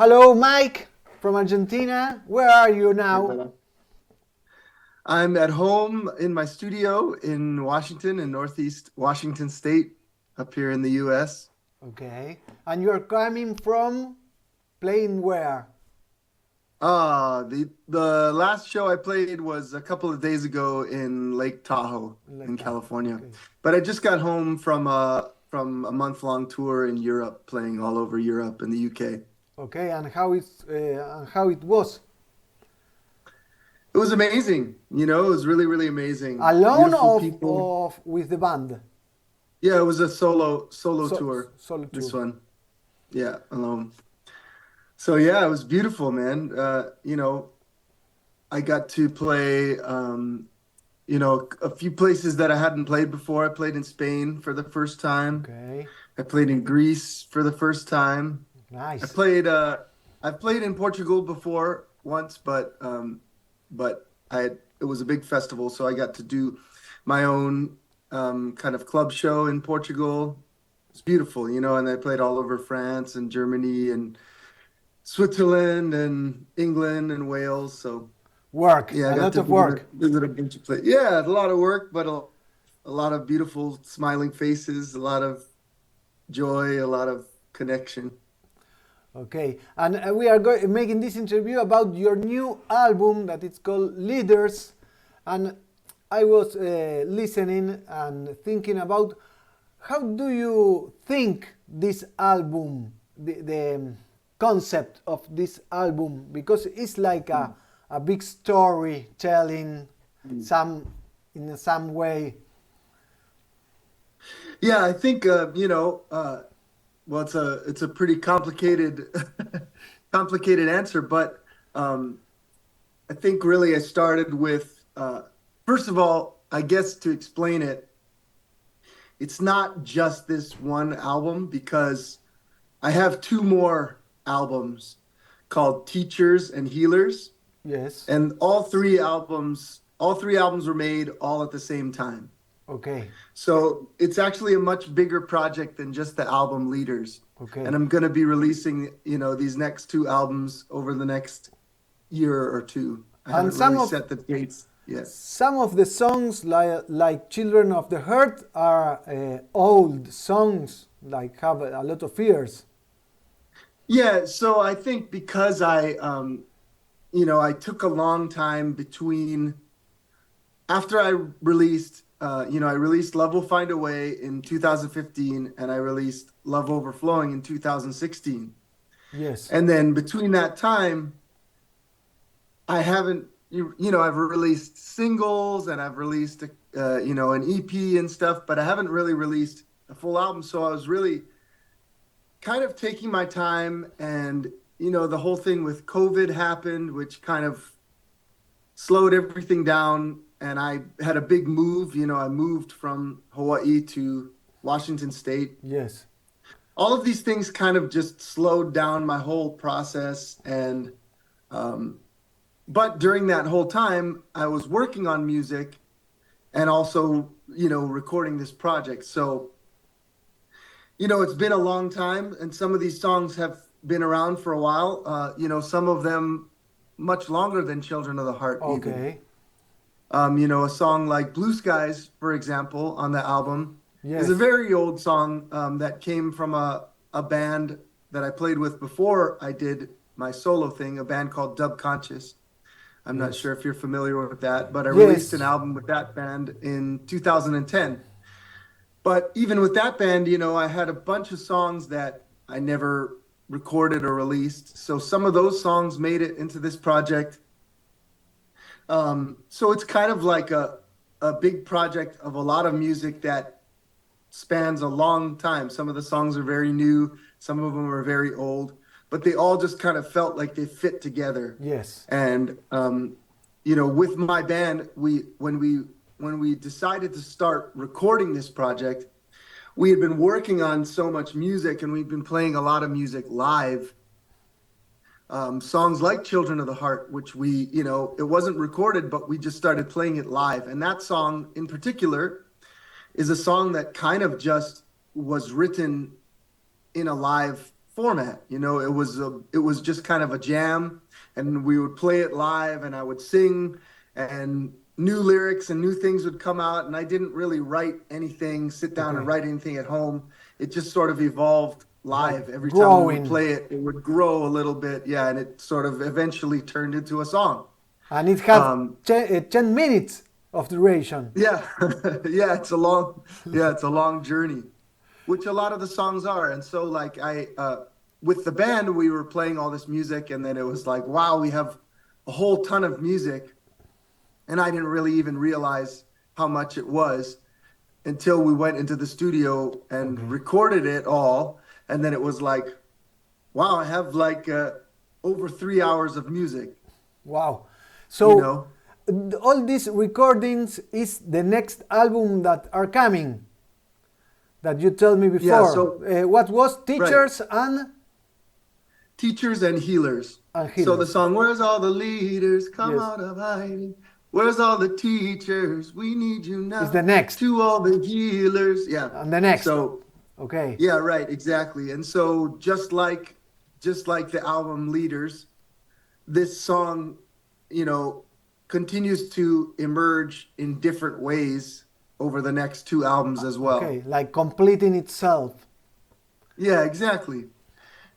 Hello, Mike from Argentina. Where are you now? I'm at home in my studio in Washington, in Northeast Washington State, up here in the US. Okay. And you're coming from playing where? The last show I played was a couple of days ago in Lake Tahoe Like in that. California. Okay. But I just got home from a month-long tour in Europe, playing all over Europe and the UK. Okay. And how it was? It was amazing, it was really, really amazing. Alone Beautiful of people. with the band? Yeah, it was a solo tour, Solo this tour. one. Yeah, alone. So yeah, it was beautiful, man. I got to play, a few places that I hadn't played before. I played in Spain for the first time. Okay. I played in Greece for the first time. I Nice. played, I've played in Portugal before once, but it was a big festival, so I got to do my own kind of club show in Portugal. It's beautiful, and I played all over France and Germany and Switzerland and England and Wales. So Work. yeah, I A got lot to of work. visit a bunch of places. Yeah, a lot of work, but a lot of beautiful smiling faces, a lot of joy, a lot of connection. Okay, and we are making this interview about your new album that it's called Leaders. And I was listening and thinking about how do you think this album, the concept of this album, because it's like a big story telling some in some way. Yeah, I think well, it's a pretty complicated complicated answer, but I think really I started with first of all, I guess to explain it, it's not just this one album because I have two more albums called Teachers and Healers, Yes. and all three albums were made all at the same time. Okay. So it's actually a much bigger project than just the album Leaders. Okay. And I'm going to be releasing, these next two albums over the next year or two. I And haven't really set the dates yet. some of the songs, like "Children of the Heart," are old songs, like have a lot of years. Yeah, so I think because I took a long time between after I released, I released Love Will Find a Way in 2015, and I released Love Overflowing in 2016. Yes. And then between that time, I haven't, I've released singles and I've released, an EP and stuff, but I haven't really released a full album. So I was really kind of taking my time, and, the whole thing with COVID happened, which kind of slowed everything down. And I had a big move, I moved from Hawaii to Washington State. Yes. All of these things kind of just slowed down my whole process. And, but during that whole time, I was working on music and also, recording this project. So, it's been a long time, and some of these songs have been around for a while, some of them much longer than Children of the Heart, even. Okay. A song like Blue Skies, for example, on the album Yes. is a very old song that came from a band that I played with before I did my solo thing, a band called Dub Conscious. I'm not Yes. sure if you're familiar with that, but I Yes. released an album with that band in 2010. But even with that band, I had a bunch of songs that I never recorded or released. So some of those songs made it into this project. So it's kind of like a big project of a lot of music that spans a long time. Some of the songs are very new, some of them are very old, but they all just kind of felt like they fit together. Yes. And with my band, when we decided to start recording this project, we had been working on so much music, and we'd been playing a lot of music live. Songs like Children of the Heart, which it wasn't recorded, but we just started playing it live. And that song in particular is a song that kind of just was written in a live format. It was just kind of a jam, and we would play it live, and I would sing, and new lyrics and new things would come out, and I didn't really write anything, sit down and write anything at home. It just sort of evolved live. Every time we would play it, it would grow a little bit, and it sort of eventually turned into a song. And it had 10 minutes of duration. Yeah, yeah, it's a long journey, which a lot of the songs are. And so, like, with the band, we were playing all this music, and then it was like, wow, we have a whole ton of music, and I didn't really even realize how much it was until we went into the studio and recorded it all, and then it was like, wow, I have like over 3 hours of music. Wow. So all these recordings is the next album that are coming that you told me before. Yeah, so, what was Teachers and? Teachers and Healers. So the song, where's all the leaders, come out of hiding. Where's all the teachers, we need you now. Is the next. To all the healers. Yeah. And the next. So, okay. Yeah, right, exactly. And so just like the album Leaders, this song, continues to emerge in different ways over the next 2 albums as well. Okay, like completing itself. Yeah, exactly.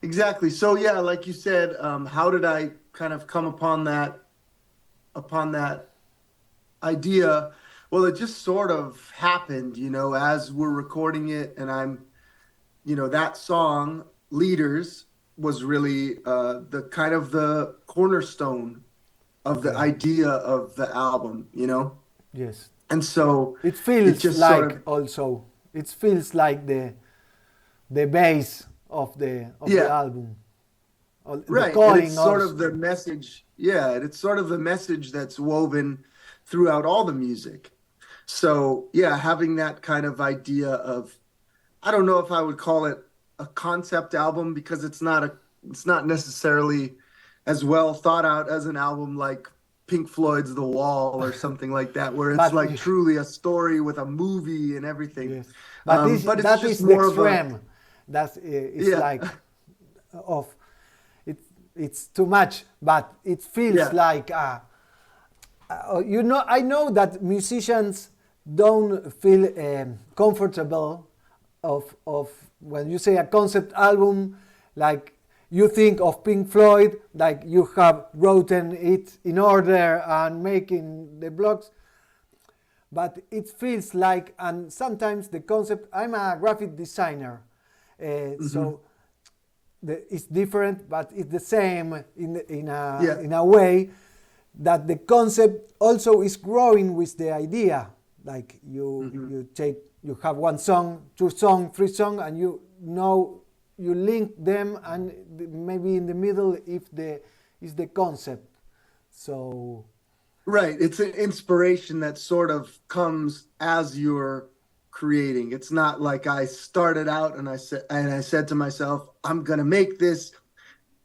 Exactly. So yeah, like you said, how did I kind of come upon that idea? Well, it just sort of happened, as we're recording it, and I'm, that song, Leaders, was really the kind of the cornerstone of the idea of the album, Yes. And so it feels just like sort of, also it feels like the base of the album. Right. And it's sort of the message. Yeah, it's sort of the message that's woven throughout all the music. So yeah, having that kind of idea of, I don't know if I would call it a concept album, because it's not necessarily as well thought out as an album like Pink Floyd's The Wall or something like that, where it's like truly a story with a movie and everything. Yes. But it's that just is more extreme. It's like it's too much, but it feels like I know that musicians don't feel comfortable of when you say a concept album, like you think of Pink Floyd, like you have written it in order and making the blocks, but it feels like, and sometimes the concept, I'm a graphic designer, so it's different, but it's the same in a way that the concept also is growing with the idea. Like you have 1 song, 2 song, 3 song, and you link them, and maybe in the middle is the concept. So right, it's an inspiration that sort of comes as you're creating. It's not like I started out and I said to myself, I'm gonna make this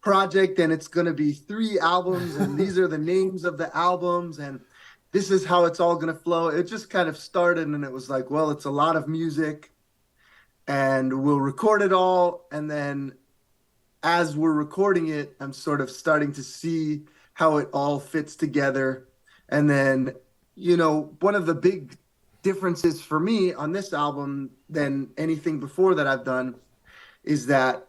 project and it's gonna be 3 albums and these are the names of the albums and this is how it's all gonna flow. It just kind of started, and it was like, well, it's a lot of music, and we'll record it all, and then as we're recording it, I'm sort of starting to see how it all fits together. And then, one of the big differences for me on this album than anything before that I've done is that,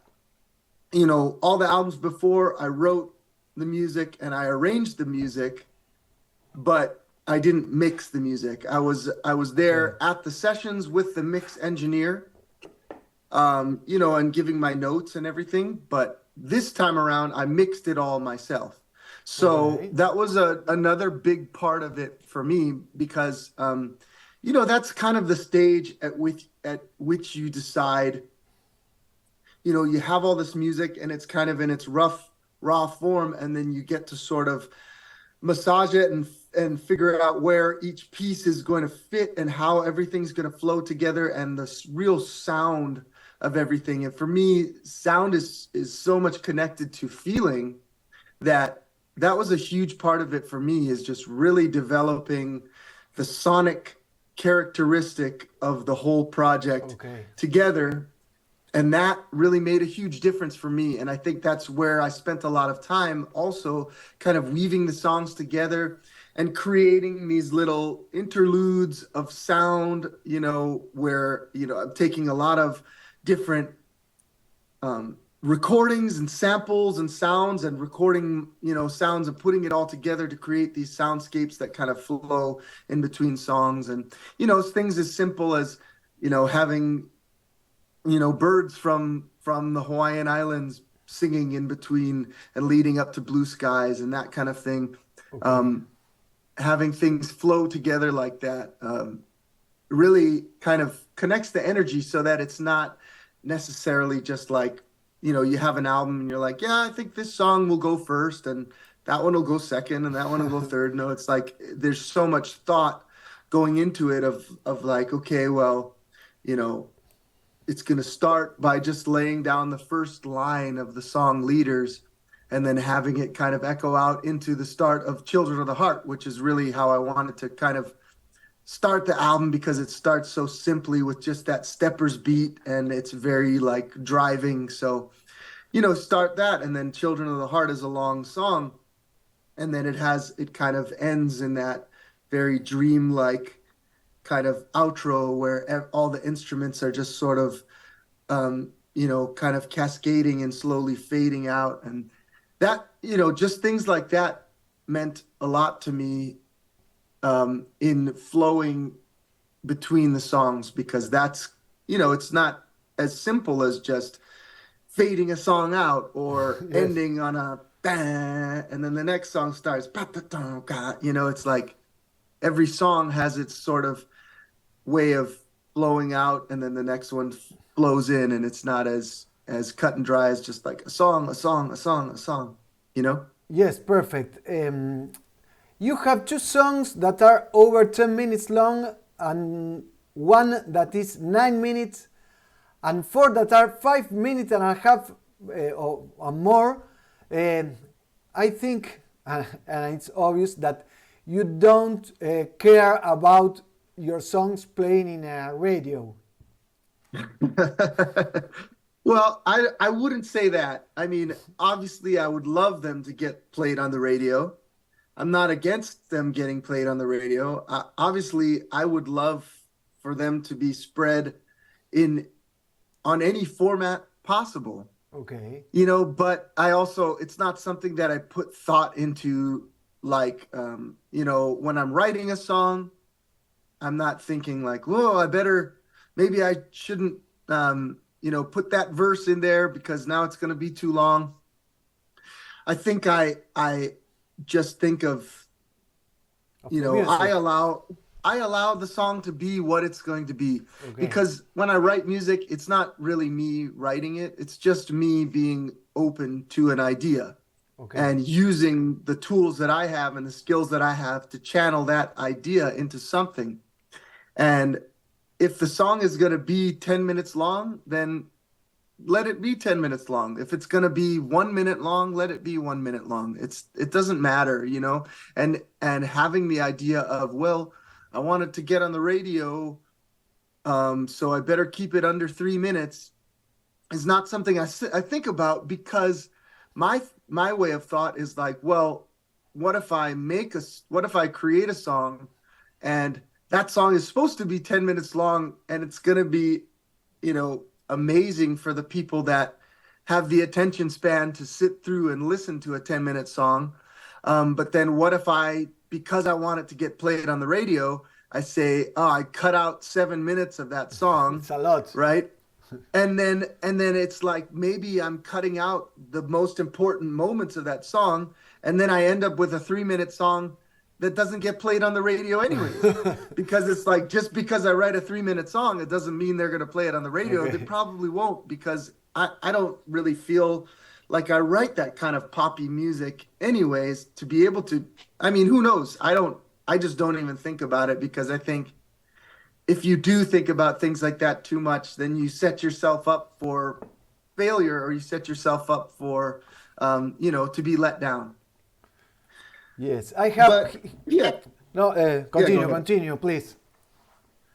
all the albums before, I wrote the music and I arranged the music, but I didn't mix the music. I was there at the sessions with the mix engineer, and giving my notes and everything. But this time around, I mixed it all myself. So that was another big part of it for me, because, that's kind of the stage at which you decide, you have all this music and it's kind of in its raw form, and then you get to sort of massage it and figure out where each piece is going to fit and how everything's going to flow together, and the real sound of everything. And for me, sound is so much connected to feeling that was a huge part of it for me, is just really developing the sonic characteristic of the whole project together. And that really made a huge difference for me. And I think that's where I spent a lot of time also kind of weaving the songs together and creating these little interludes of sound, where, I'm taking a lot of different recordings and samples and sounds and recording, sounds and putting it all together to create these soundscapes that kind of flow in between songs. And, things as simple as, having birds from the Hawaiian Islands singing in between and leading up to blue skies and that kind of thing. Okay. Having things flow together like that really kind of connects the energy so that it's not necessarily just like, you have an album and you're like, yeah, I think this song will go first and that one will go second and that one will go third. No, it's like there's so much thought going into it of like, okay, well, it's going to start by just laying down the first line of the song Leaders and then having it kind of echo out into the start of Children of the Heart, which is really how I wanted to kind of start the album, because it starts so simply with just that steppers beat and it's very like driving. So, start that, and then Children of the Heart is a long song, and then it kind of ends in that very dreamlike kind of outro where all the instruments are just sort of, kind of cascading and slowly fading out. And that, just things like that meant a lot to me in flowing between the songs, because that's, it's not as simple as just fading a song out or yes. ending on a bang, and then the next song starts, it's like every song has its sort of way of flowing out, and then the next one flows in, and it's not as cut and dry as just like a song. Yes, perfect. You have two songs that are over 10 minutes long, and one that is 9 minutes, and four that are 5 minutes and a half or more. I think, and it's obvious, that you don't care about your songs playing in a radio. Well, I wouldn't say that. I mean, obviously, I would love them to get played on the radio. I'm not against them getting played on the radio. Obviously, I would love for them to be spread on any format possible. Okay. But it's not something that I put thought into, like, when I'm writing a song, I'm not thinking like, whoa, maybe I shouldn't, put that verse in there because now it's going to be too long. I think I just think of I allow the song to be what it's going to be. Okay. Because when I write music, it's not really me writing it. It's just me being open to an idea. Okay. And using the tools that I have and the skills that I have to channel that idea into something. And if the song is going to be 10 minutes long, then let it be 10 minutes long. If it's going to be 1 minute long, let it be 1 minute long. It doesn't matter, and having the idea of, well, I want it to get on the radio, so I better keep it under 3 minutes, is not something I think about, because my way of thought is like, well, what if I create a song and that song is supposed to be 10 minutes long, and it's going to be, amazing for the people that have the attention span to sit through and listen to a 10-minute song. But then what if because I want it to get played on the radio, I say, I cut out 7 minutes of that song. It's a lot. Right? And then it's like, maybe I'm cutting out the most important moments of that song. And then I end up with a 3-minute song that doesn't get played on the radio anyway. Because it's like, just because I write a 3-minute song, it doesn't mean they're going to play it on the radio. Okay. They probably won't, because I don't really feel like I write that kind of poppy music anyways to be able to, who knows? I just don't even think about it, because I think if you do think about things like that too much, then you set yourself up for failure, or you set yourself up for, to be let down. Yes, I have. But, yeah. No, continue, please.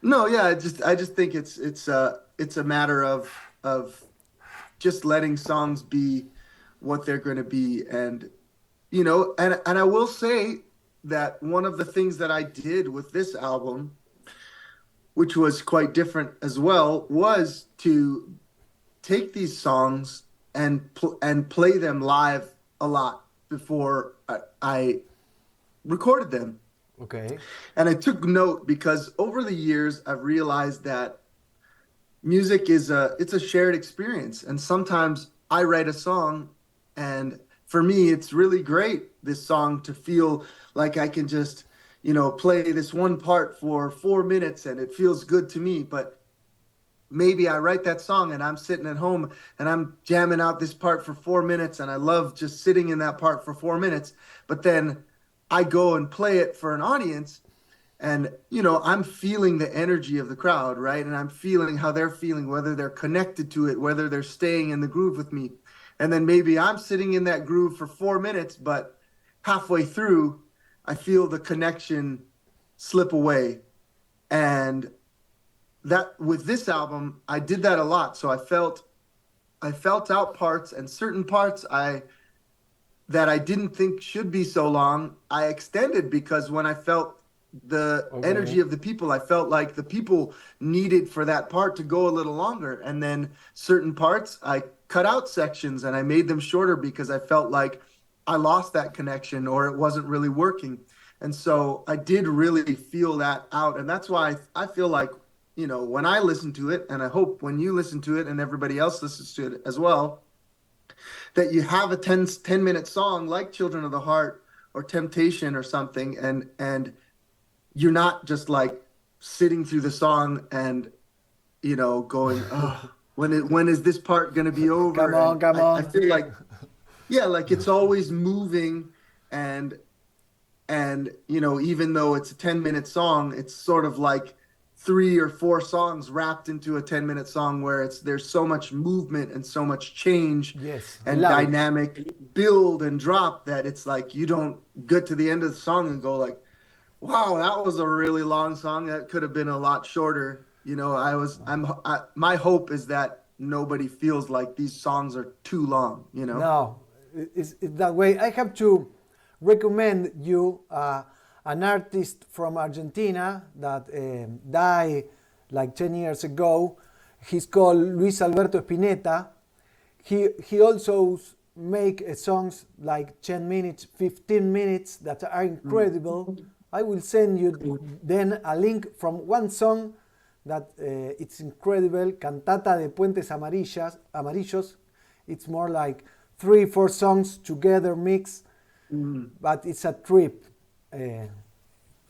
No, yeah, I just think it's a matter of just letting songs be what they're going to be. And, you know, and I will say that one of the things that I did with this album, which was quite different as well, was to take these songs and play them live a lot before I recorded them. Okay. And I took note because over the years I've realized that music is it's a shared experience, and sometimes I write a song, and for me it's really great, this song, to feel like I can just, you know, play this one part for 4 minutes and it feels good to me. But maybe I write that song and I'm sitting at home and I'm jamming out this part for 4 minutes and I love just sitting in that part for 4 minutes, but then I go and play it for an audience, and, you know, I'm feeling the energy of the crowd, right? And I'm feeling how they're feeling, whether they're connected to it, whether they're staying in the groove with me. And then maybe I'm sitting in that groove for 4 minutes, but halfway through, I feel the connection slip away. And that, with this album, I did that a lot. So I felt out parts, and certain parts that I didn't think should be so long, I extended, because when I felt the energy of the people, I felt like the people needed for that part to go a little longer. And then certain parts, I cut out sections and I made them shorter because I felt like I lost that connection or it wasn't really working. And so I did really feel that out. And that's why I feel like, you know, when I listen to it, and I hope when you listen to it and everybody else listens to it as well, that you have a 10-minute song like Children of the Heart or Temptation or something, and you're not just like sitting through the song and, you know, going, oh, when is this part going to be over? Come on. I feel like, yeah, like it's always moving, and you know, even though it's a 10-minute song, it's sort of like 3 or 4 songs wrapped into a 10-minute song, where there's so much movement and so much change, Yes, and dynamic build and drop, that it's like you don't get to the end of the song and go like, wow, that was a really long song. That could have been a lot shorter. You know, my hope is that nobody feels like these songs are too long, you know? No, it's that way. I have to recommend you an artist from Argentina that died like 10 years ago. He's called Luis Alberto Spinetta. He also make songs like 10 minutes, 15 minutes that are incredible. I will send you then a link from one song that it's incredible, Cantata de Puentes Amarillos. It's more like 3-4 songs together mixed, but it's a trip. Yeah,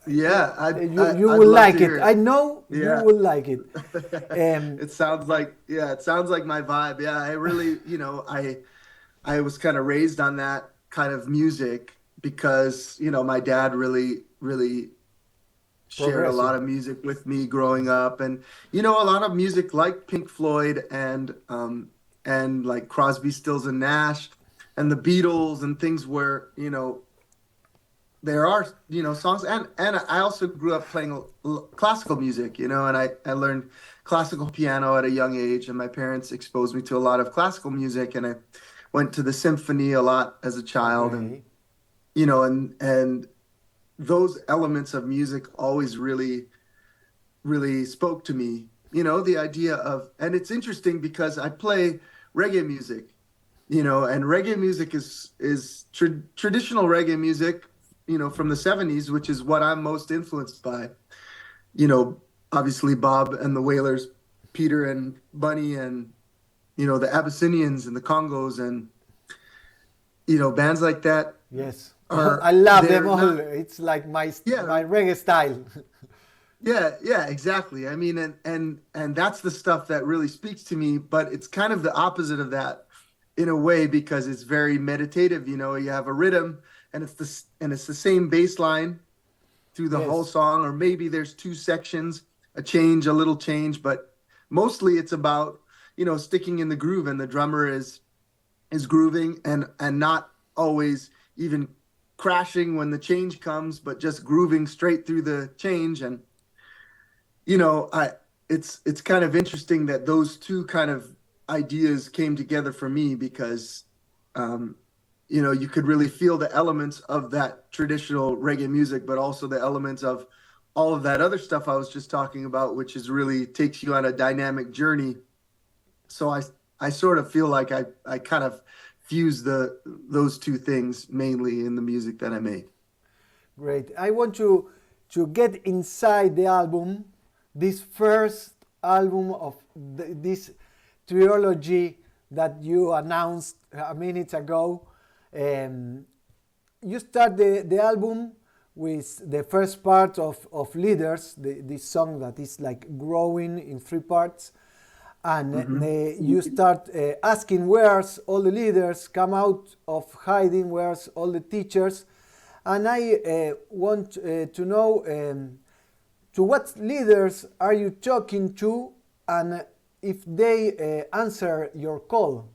you will like it. I know you will like it. It sounds like my vibe. Yeah, I really, you know, I was kind of raised on that kind of music because, you know, my dad really shared a lot of music with me growing up, and, you know, a lot of music like Pink Floyd and like Crosby, Stills and Nash and the Beatles and things where, you know, there are, you know, songs, and I also grew up playing classical music, you know, and I learned classical piano at a young age, and my parents exposed me to a lot of classical music, and I went to the symphony a lot as a child, and, you know, and those elements of music always really spoke to me, you know, the idea of, and it's interesting because I play reggae music, you know, and reggae music is traditional reggae music, you know, from the 70s, which is what I'm most influenced by. You know, obviously Bob and the Wailers, Peter and Bunny, and, you know, the Abyssinians and the Congos, and, you know, bands like that. Yes. I love them all. It's like my my reggae style. Yeah, exactly. I mean, and that's the stuff that really speaks to me, but it's kind of the opposite of that in a way, because it's very meditative. You know, you have a rhythm, and it's the same bass line through the whole song, or maybe there's 2 sections, a little change, but mostly it's about, you know, sticking in the groove, and the drummer is grooving and not always even crashing when the change comes, but just grooving straight through the change. And, you know, it's kind of interesting that those 2 kind of ideas came together for me because, you could really feel the elements of that traditional reggae music, but also the elements of all of that other stuff I was just talking about, which is really takes you on a dynamic journey. So I sort of feel like I kind of fuse those two things mainly in the music that I make. Great. I want to get inside the album, this first album of this trilogy that you announced a minute ago. You start the album with the first part of Leaders, this song that is like growing in three parts. And you start asking where's all the leaders, come out of hiding, where's all the teachers. And I want to know to what leaders are you talking to, and if they answer your call.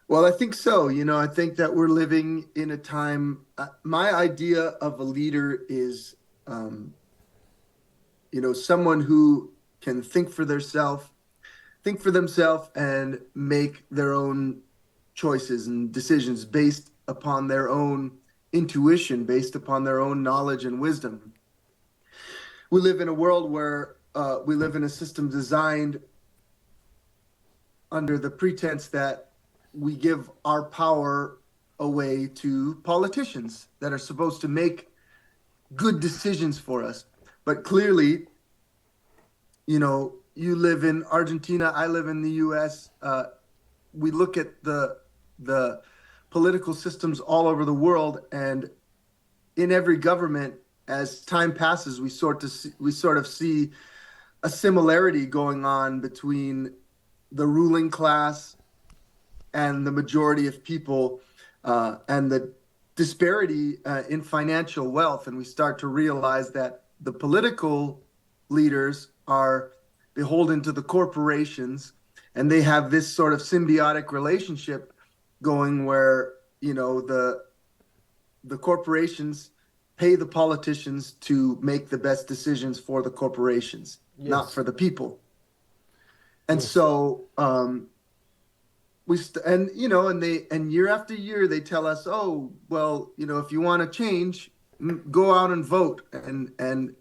Well, I think so. I think that we're living in a time. My idea of a leader is, someone who can think for themselves and make their own choices and decisions based upon their own intuition, based upon their own knowledge and wisdom. We live in a world where we live in a system designed under the pretense that we give our power away to politicians that are supposed to make good decisions for us. But clearly, you live in Argentina, I live in the US. We look at the political systems all over the world, and in every government, as time passes, we sort of see a similarity going on between the ruling class and the majority of people, and the disparity in financial wealth. And we start to realize that the political leaders are beholden to the corporations, and they have this sort of symbiotic relationship going where, the corporations pay the politicians to make the best decisions for the corporations, yes, not for the people. And yes. So and year after year they tell us, oh, well, if you want to change, go out and vote and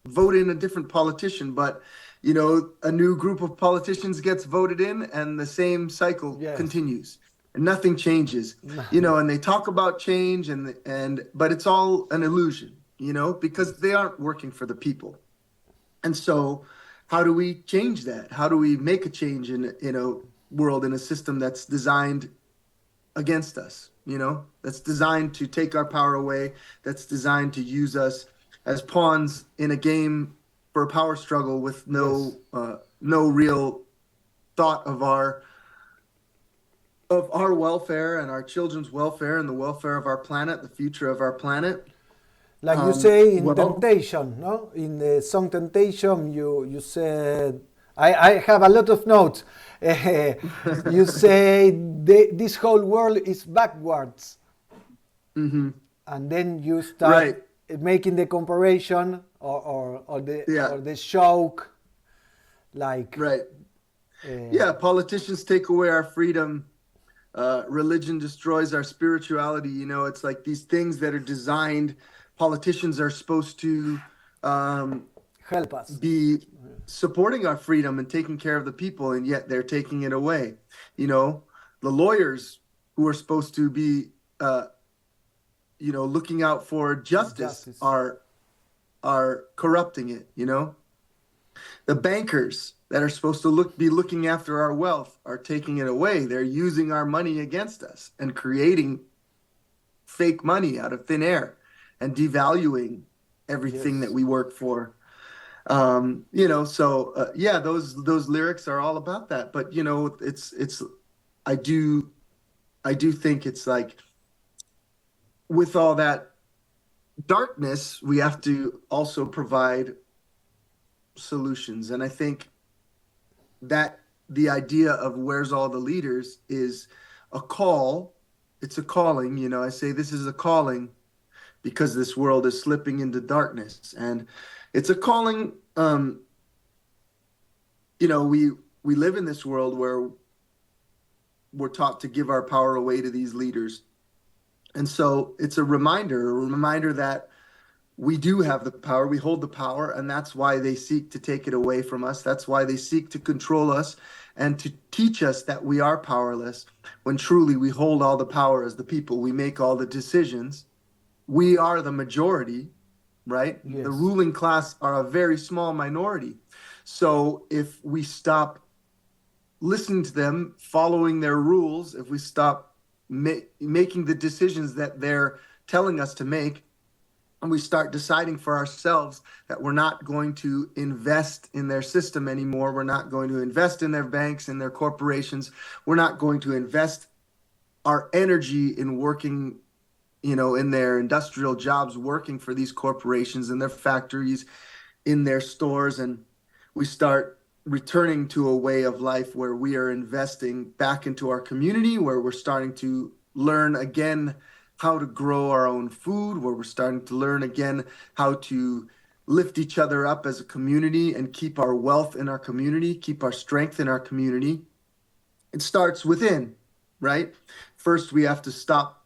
vote in a different politician. But a new group of politicians gets voted in, and the same cycle, yes, continues, and nothing changes. And they talk about change, but it's all an illusion, because they aren't working for the people. And so, how do we change that? How do we make a change in a world, in a system that's designed against us? That's designed to take our power away. That's designed to use us as pawns in a game for a power struggle with no real thought of our welfare and our children's welfare and the welfare of our planet, the future of our planet. Like you say in Temptation, no? In the song Temptation, you said, I have a lot of notes. You say this whole world is backwards. Mm-hmm. And then you start making the comparison or the joke, like politicians take away our freedom, religion destroys our spirituality. It's like these things that are designed. Politicians are supposed to help us, be supporting our freedom and taking care of the people, and yet they're taking it away. The lawyers who are supposed to be looking out for justice are corrupting it. The bankers that are supposed to be looking after our wealth are taking it away. They're using our money against us and creating fake money out of thin air and devaluing everything that we work for. Those lyrics are all about that. But I do think it's like, with all that darkness, we have to also provide solutions. And I think that the idea of where's all the leaders is a call. It's a calling. I say this is a calling because this world is slipping into darkness, and it's a calling. we live in this world where we're taught to give our power away to these leaders. And so it's a reminder that we do have the power, we hold the power, and that's why they seek to take it away from us. That's why they seek to control us and to teach us that we are powerless, when truly we hold all the power as the people. We make all the decisions. We are the majority, right? Yes. The ruling class are a very small minority. So if we stop listening to them, following their rules, if we stop making the decisions that they're telling us to make, and we start deciding for ourselves that we're not going to invest in their system anymore, we're not going to invest in their banks and their corporations, we're not going to invest our energy in working, in their industrial jobs, working for these corporations in their factories, in their stores, and we start returning to a way of life where we are investing back into our community, where we're starting to learn again how to grow our own food, where we're starting to learn again how to lift each other up as a community and keep our wealth in our community, keep our strength in our community. It starts within, right? First, we have to stop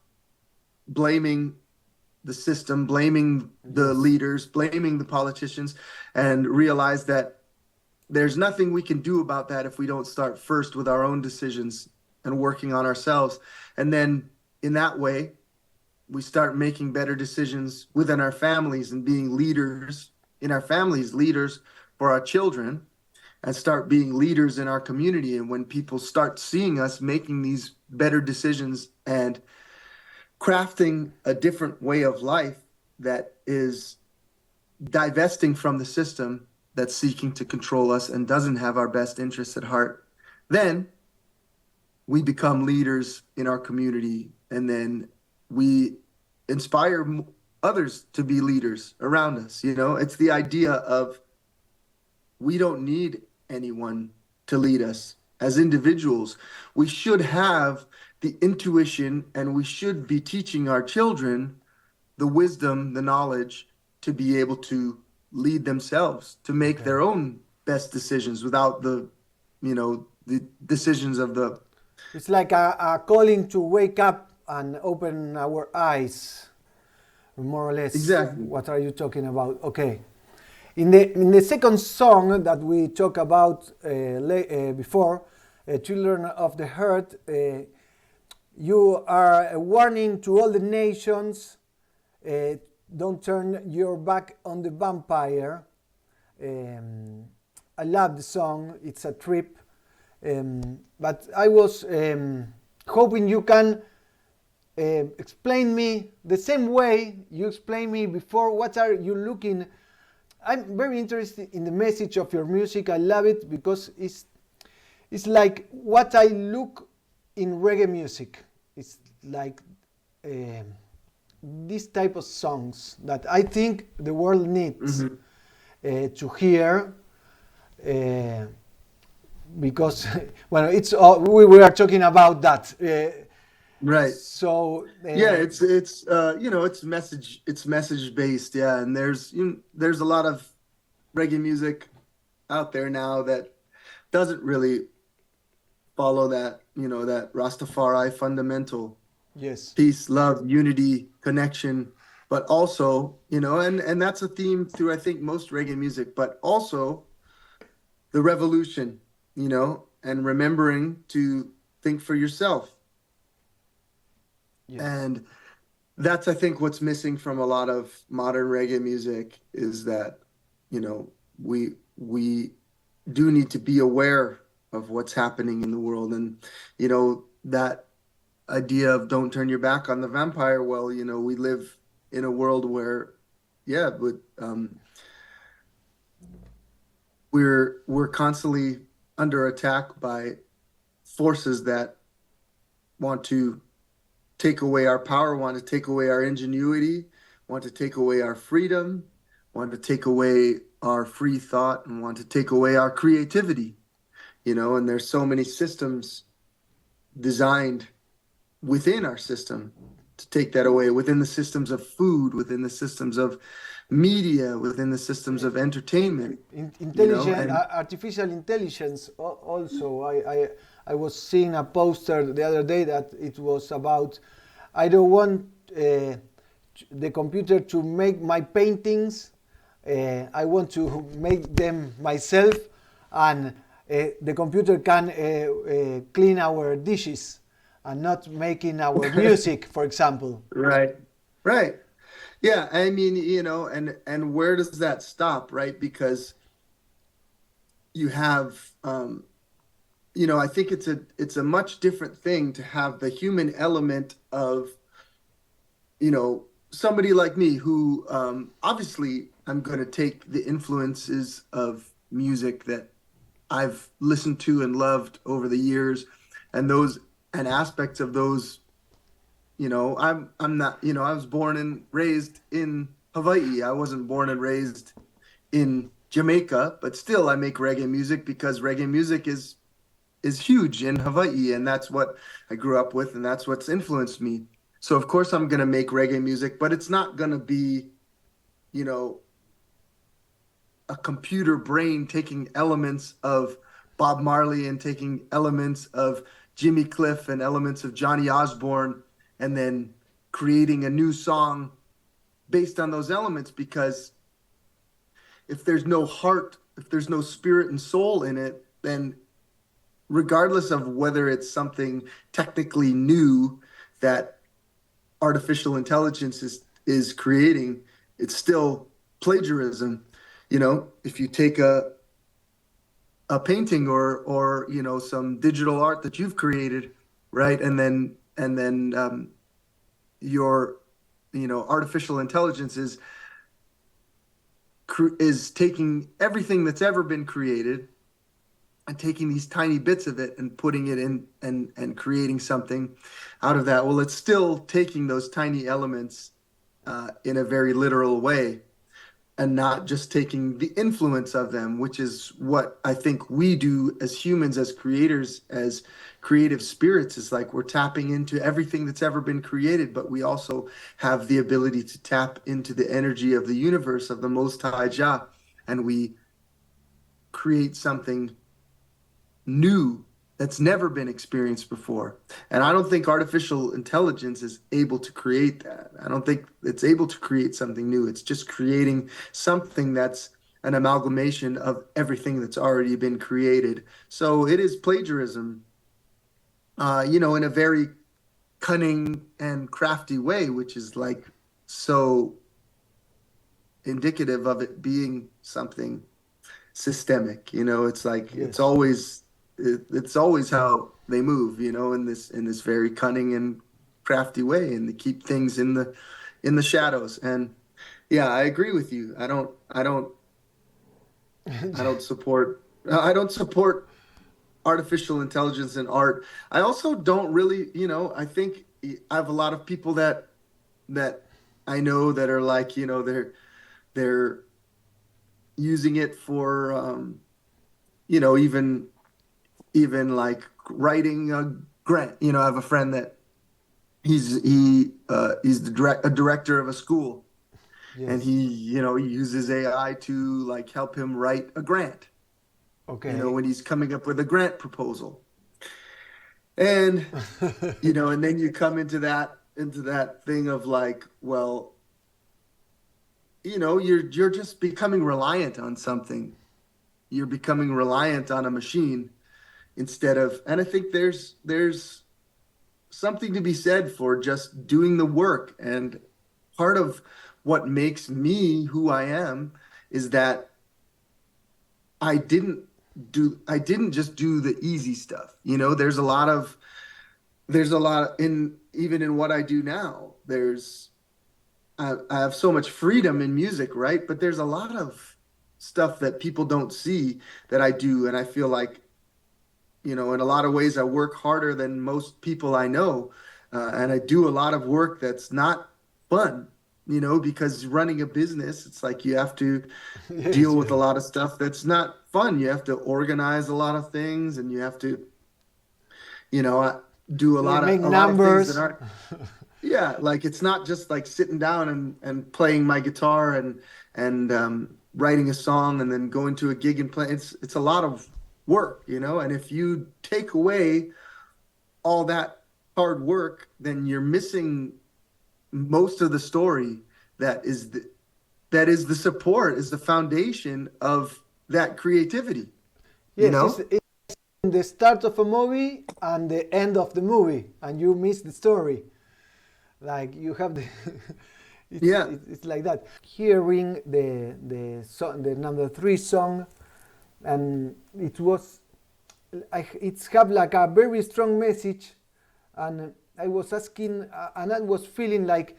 blaming the system, blaming the leaders, blaming the politicians, and realize that there's nothing we can do about that if we don't start first with our own decisions and working on ourselves. And then in that way, we start making better decisions within our families and being leaders in our families, leaders for our children, and start being leaders in our community. And when people start seeing us making these better decisions and crafting a different way of life that is divesting from the system that's seeking to control us and doesn't have our best interests at heart, then we become leaders in our community, and then we inspire others to be leaders around us. It's the idea of we don't need anyone to lead us. As individuals, we should have the intuition, and we should be teaching our children the wisdom, the knowledge to be able to lead themselves, to make their own best decisions without the decisions of the... It's like a calling to wake up and open our eyes, more or less. Exactly. What are you talking about? Okay. In the second song that we talked about before, Children of the Heart, you are a warning to all the nations, don't turn your back on the vampire. I love the song, it's a trip. But I was hoping you can explain me the same way you explained me before. What are you looking? I'm very interested in the message of your music. I love it because it's like what I look in reggae music. It's like this type of songs that I think the world needs to hear. Because it's we were talking about that, right? So it's message based, yeah. And there's a lot of reggae music out there now that doesn't really follow that that Rastafari fundamental, peace, love, unity, connection, but also and that's a theme through I think most reggae music, but also the revolution. And remembering to think for yourself. Yes. And that's, I think, what's missing from a lot of modern reggae music is that, we do need to be aware of what's happening in the world. And, that idea of don't turn your back on the vampire. Well, we live in a world where, we're constantly under attack by forces that want to take away our power, want to take away our ingenuity, want to take away our freedom, want to take away our free thought, and want to take away our creativity. And there's so many systems designed within our system to take that away, within the systems of food, within the systems of media, within the systems of entertainment. Intelligent, And artificial intelligence also. I was seeing a poster the other day that it was about, I don't want the computer to make my paintings, I want to make them myself, and the computer can clean our dishes and not making our music, for example. right, right. Yeah, I mean, and where does that stop, right? Because you have, I think it's a much different thing to have the human element of, somebody like me who, obviously I'm going to take the influences of music that I've listened to and loved over the years, and those and aspects of those. I'm not. I was born and raised in Hawaii. I wasn't born and raised in Jamaica, but still I make reggae music because reggae music is huge in Hawaii, and that's what I grew up with, and that's what's influenced me. So of course I'm gonna make reggae music, but it's not gonna be, you know, a computer brain taking elements of Bob Marley and taking elements of Jimmy Cliff and elements of Johnny Osborne and then creating a new song based on those elements, because if there's no heart, if there's no spirit and soul in it, then regardless of whether it's something technically new that artificial intelligence is creating, it's still plagiarism. If you take a painting or some digital art that you've created, right, and then your artificial intelligence is taking everything that's ever been created and taking these tiny bits of it and putting it in and creating something out of that. Well, it's still taking those tiny elements in a very literal way and not just taking the influence of them, which is what I think we do as humans, as creators, as creative spirits, is like we're tapping into everything that's ever been created, but we also have the ability to tap into the energy of the universe, of the Most High Jah, and we create something new that's never been experienced before. And I don't think artificial intelligence is able to create that. I don't think it's able to create something new. It's just creating something that's an amalgamation of everything that's already been created. So it is plagiarism, in a very cunning and crafty way, which is like so indicative of it being something systemic. It's like Yes. it's always how they move, in this very cunning and crafty way, and they keep things in the shadows. And yeah, I agree with you. I don't support artificial intelligence in art. I also don't really, I think I have a lot of people that I know that are like, they're using it for even like writing a grant. I have a friend that he's a director of a school. Yes. And he uses AI to like help him write a grant. Okay. When he's coming up with a grant proposal. And and then you come into that thing of like, well, you're just becoming reliant on something. You're becoming reliant on a machine instead of, and I think there's something to be said for just doing the work. And part of what makes me who I am is that I didn't just do the easy stuff. There's a lot in even in what I do now. I have so much freedom in music, right? But there's a lot of stuff that people don't see that I do, and I feel like, in a lot of ways, I work harder than most people I know, and I do a lot of work that's not fun. Because running a business, it's like you have to Yes, deal with yes. a lot of stuff that's not fun. You have to organize a lot of things, and you have to, do a Make lot of things that numbers. aren't. Yeah, like it's not just like sitting down and playing my guitar and writing a song and then going to a gig and play. It's a lot of work, you know. And if you take away all that hard work, then you're missing most of the story that is the support, is the foundation of that creativity, you Yes, know? it's the start of a movie and the end of the movie, and you miss the story. Like you have the, Yeah. it's like that. Hearing the song, the number three song, and it was, it's have like a very strong message, and I was asking, and I was feeling like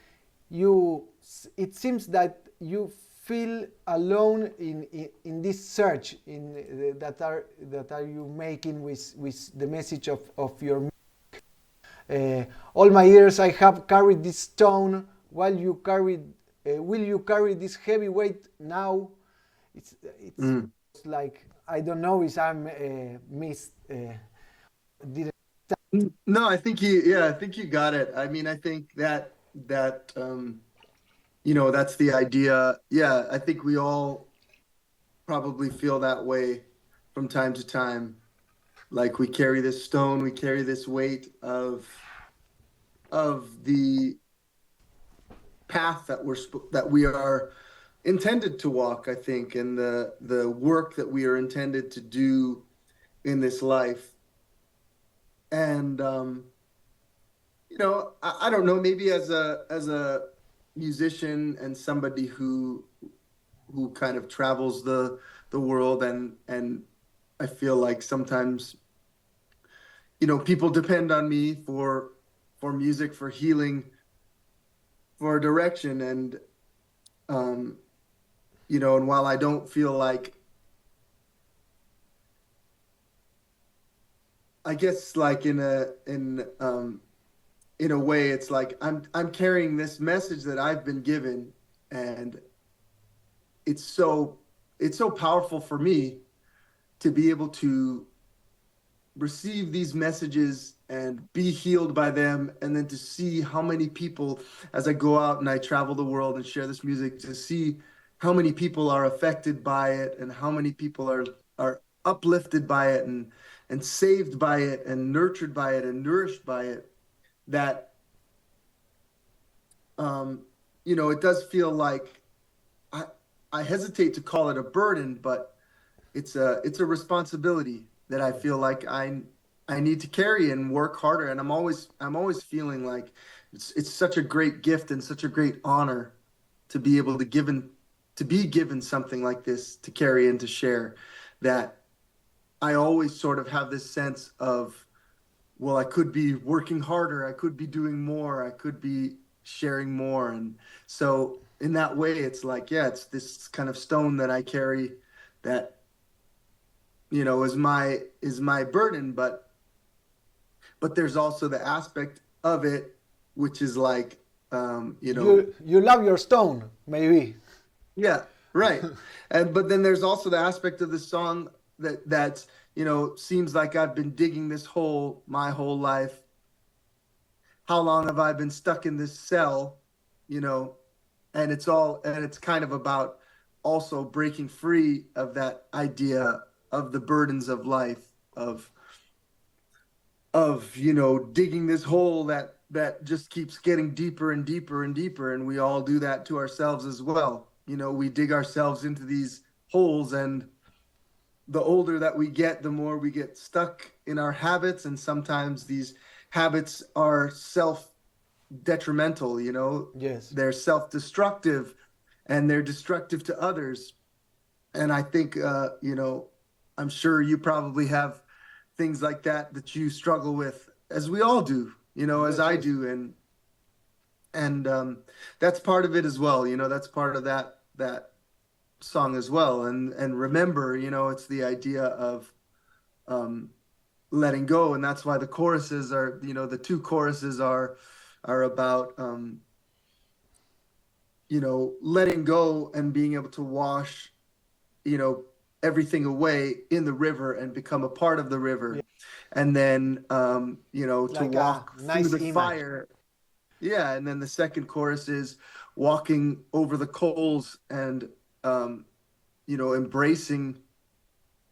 you. It seems that you feel alone in this search that are you making with the message of your. All my years I have carried this stone, while you carried, will you carry this heavy weight now? It's Mm. like, I don't know if I'm missed. Did No, I think you got it. I mean, I think that that's the idea. Yeah, I think we all probably feel that way from time to time. Like we carry this stone, we carry this weight of the path that we are intended to walk, I think, and the work that we are intended to do in this life. And I don't know, maybe as a musician and somebody who kind of travels the world, and I feel like sometimes people depend on me for music, for healing, for direction, um and while I don't feel like, I guess, like in a way, it's like I'm carrying this message that I've been given, and it's so it's so powerful for me to be able to receive these messages and be healed by them, and then to see how many people, as I go out and I travel the world and share this music, to see how many people are affected by it, and how many people are uplifted by it, and saved by it, and nurtured by it, and nourished by it, that it does feel like, I I hesitate to call it a burden, but it's a responsibility that I feel like I need to carry and work harder. And I'm always feeling like it's such a great gift and such a great honor to be able to be given something like this to carry and to share, that I always sort of have this sense of, well, I could be working harder, I could be doing more, I could be sharing more. And so in that way, it's like, yeah, it's this kind of stone that I carry that is my burden, but there's also the aspect of it which is like, you love your stone, maybe? yeah, right. And but then there's also the aspect of the song that seems like I've been digging this hole my whole life. How long have I been stuck in this cell? You know, and it's kind of about also breaking free of that idea of the burdens of life, of digging this hole that just keeps getting deeper and deeper and deeper. And we all do that to ourselves as well. We dig ourselves into these holes, and the older that we get, the more we get stuck in our habits, and sometimes these habits are self detrimental. Yes. They're self destructive, and they're destructive to others. And I think, I'm sure you probably have things like that you struggle with, as we all do, as Yes, I yes. do. And that's part of it as well. That's part of that song as well. And remember, it's the idea of um, letting go. And that's why the choruses are, the two choruses are about, letting go and being able to wash, you know, everything away in the river and become a part of the Yeah. river. And then, to Like a walk through nice the image. fire. Yeah, and then the second chorus is walking over the coals and embracing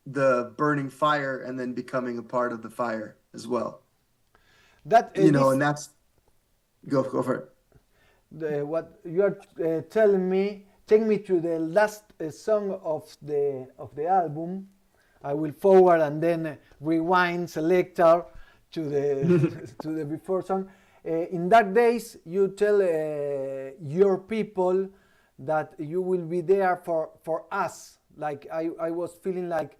the burning fire and then becoming a part of the fire as well. That this And that's go for it. what you are telling me. Take me to the last song of the album. I will forward and then rewind selector to the to the before song. In Dark Days, you tell your people that you will be there for us. Like I was feeling like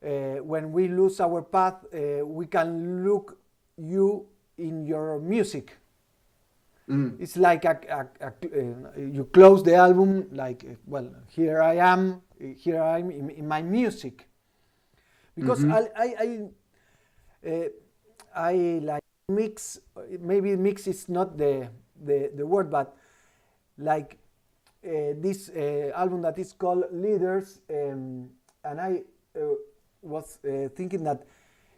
when we lose our path, we can look you in your music. It's like you close the album like, well, here I am in my music, because I like mix. Maybe mix is not the word, but like this album that is called Leaders, and I was thinking that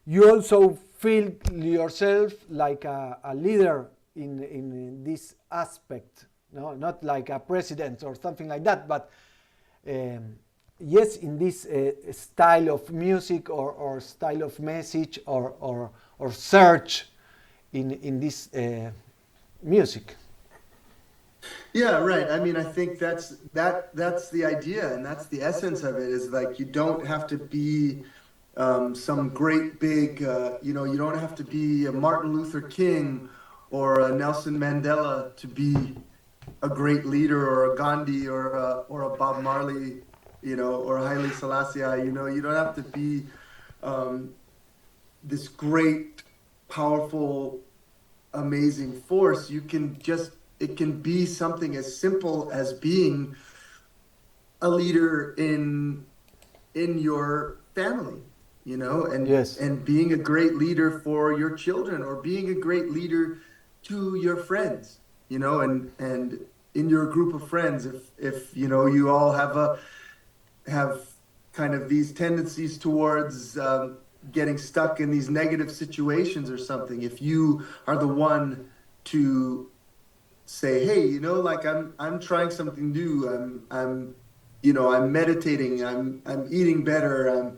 you also feel yourself like a leader in this aspect, no, not like a president or something like that, but yes, in this style of music or style of message or search in this music. Yeah, right. I mean, I think that's the idea, and that's the essence of it. Is like you don't have to be some great big, you don't have to be a Martin Luther King or a Nelson Mandela to be a great leader, or a Gandhi or a Bob Marley, or Haile Selassie. You don't have to be this great, powerful, amazing force. It can be something as simple as being a leader in your family, and Yes. and being a great leader for your children, or being a great leader to your friends, and in your group of friends, if you all have kind of these tendencies towards getting stuck in these negative situations or something. If you are the one to say, hey, like I'm trying something new, I'm meditating, I'm eating better,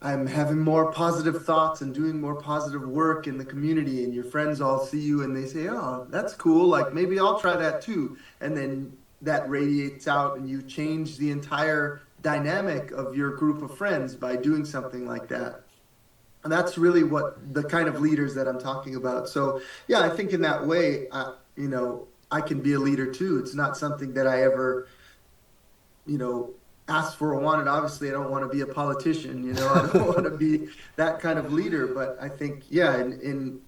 I'm having more positive thoughts and doing more positive work in the community, and your friends all see you and they say, oh, that's cool, like maybe I'll try that too. And then that radiates out and you change the entire dynamic of your group of friends by doing something like that. And that's really what the kind of leaders that I'm talking about. So yeah, I think in that way, I can be a leader too. It's not something that I ever, asked for or wanted. Obviously, I don't want to be a politician, I don't want to be that kind of leader. But I think, yeah, in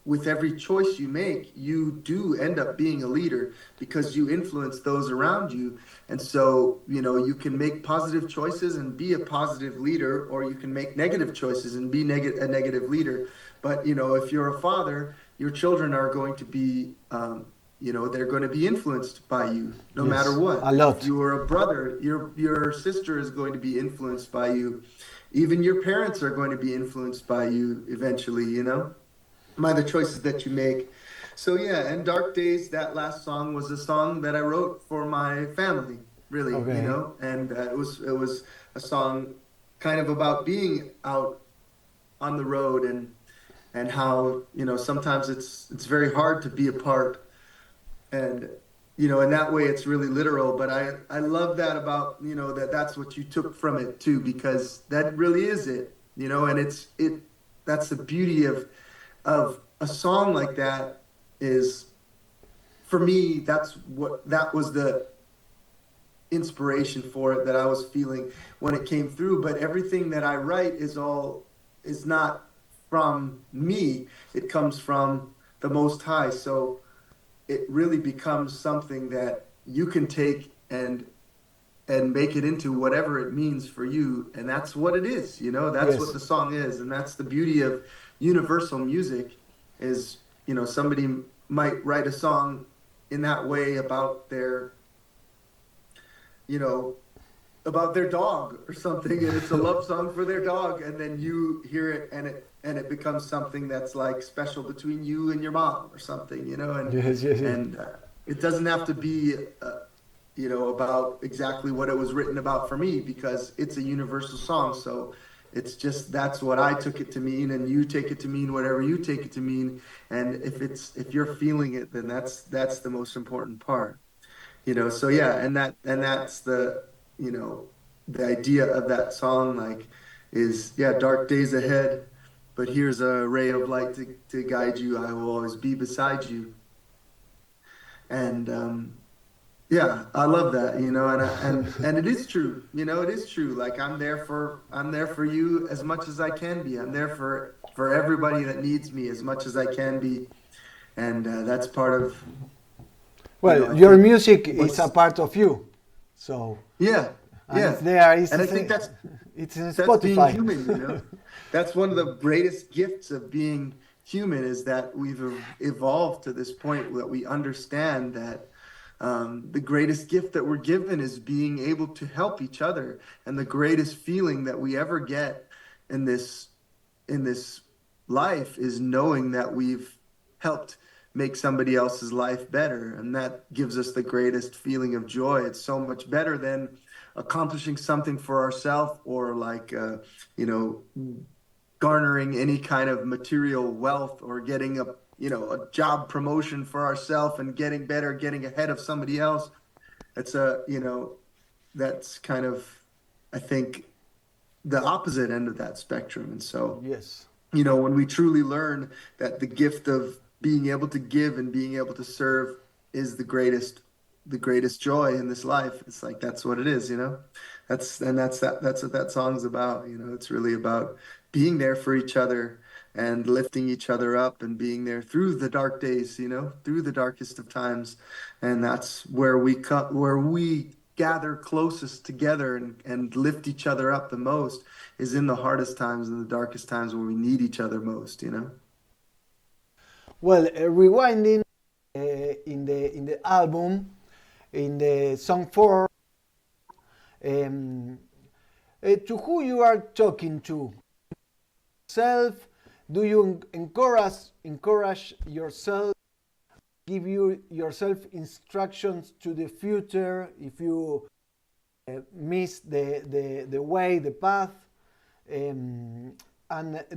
with every choice you make, you do end up being a leader because you influence those around you. And so, you can make positive choices and be a positive leader, or you can make negative choices and be a negative leader. But, if you're a father, your children are going to be, they're going to be influenced by you no Yes, matter what. a lot. If you are a brother, your sister is going to be influenced by you. Even your parents are going to be influenced by you eventually, by the choices that you make. So yeah, and Dark Days, that last song was a song that I wrote for my family, really, Okay. and it was a song kind of about being out on the road and how, sometimes it's very hard to be apart. And, in that way it's really literal, but I love that about, that's what you took from it too, because that really is it, and that's the beauty of a song like that. Is, for me, that was the inspiration for it that I was feeling when it came through. But everything that I write is not from me. It comes from the Most High. So it really becomes something that you can take and make it into whatever it means for you. And that's what it is, that's Yes. what the song is. And that's the beauty of universal music is, somebody might write a song in that way about their, about their dog or something, and it's a love song for their dog, and then you hear it and and it becomes something that's like special between you and your mom or something, you know, Yes, yes, yes. and it doesn't have to be, you know, about exactly what it was written about for me, because it's a universal song. So it's just, that's what I took it to mean, and you take it to mean whatever you take it to mean. And if you're feeling it, then that's the most important part, you know. So yeah, and that's the, you know, the idea of that song, like, is, yeah, dark days ahead, but here's a ray of light to guide you. I will always be beside you. And yeah, I love that, you know. And it is true, you know, it is true. Like, I'm there for you as much as I can be. I'm there for everybody that needs me as much as I can be. And that's part of, you know, Well, I your think music is a what's, part of you, so yeah, and yeah. it's there. And I think It's in that's being Spotify. human, you know. That's one of the greatest gifts of being human, is that we've evolved to this point that we understand that the greatest gift that we're given is being able to help each other. And the greatest feeling that we ever get in this life is knowing that we've helped make somebody else's life better, and that gives us the greatest feeling of joy. It's so much better than accomplishing something for ourselves, or like you know, garnering any kind of material wealth, or getting a, you know, a job promotion for ourselves and getting better, getting ahead of somebody else. It's a, you know, that's kind of, I think, the opposite end of that spectrum. And so, Yes. you know, when we truly learn that the gift of being able to give and being able to serve is the greatest joy in this life, it's like, that's what it is, you know. That's what that song's about, you know. It's really about being there for each other and lifting each other up, and being there through the dark days, you know, through the darkest of times. And that's where we gather closest together, and lift each other up the most, is in the hardest times and the darkest times, when we need each other most, you know? Well, rewinding in the album, in the song 4, um, to who you are talking to self, do you encourage yourself, give you yourself instructions to the future if you miss the way, the path, and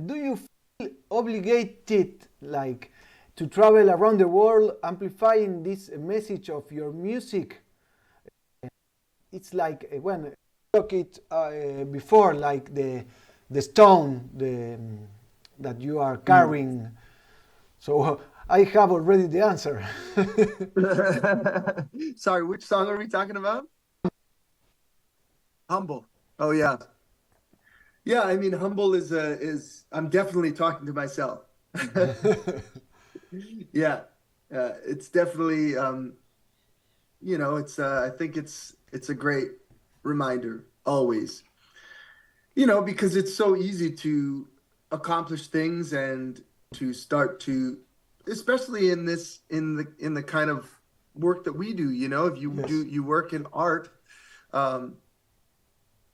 do you feel obligated, like, to travel around the world amplifying this message of your music? It's like when I talked it before, like the stone that you are Mm. carrying. So I have already the answer. Sorry, which song are we talking about? Humble. Oh yeah. Yeah, I mean, Humble is I'm definitely talking to myself. Yeah. It's definitely you know, it's I think it's a great reminder always. You know, because it's so easy to accomplish things, and to start to, especially in the kind of work that we do, you know, if Yes. you work in art, um,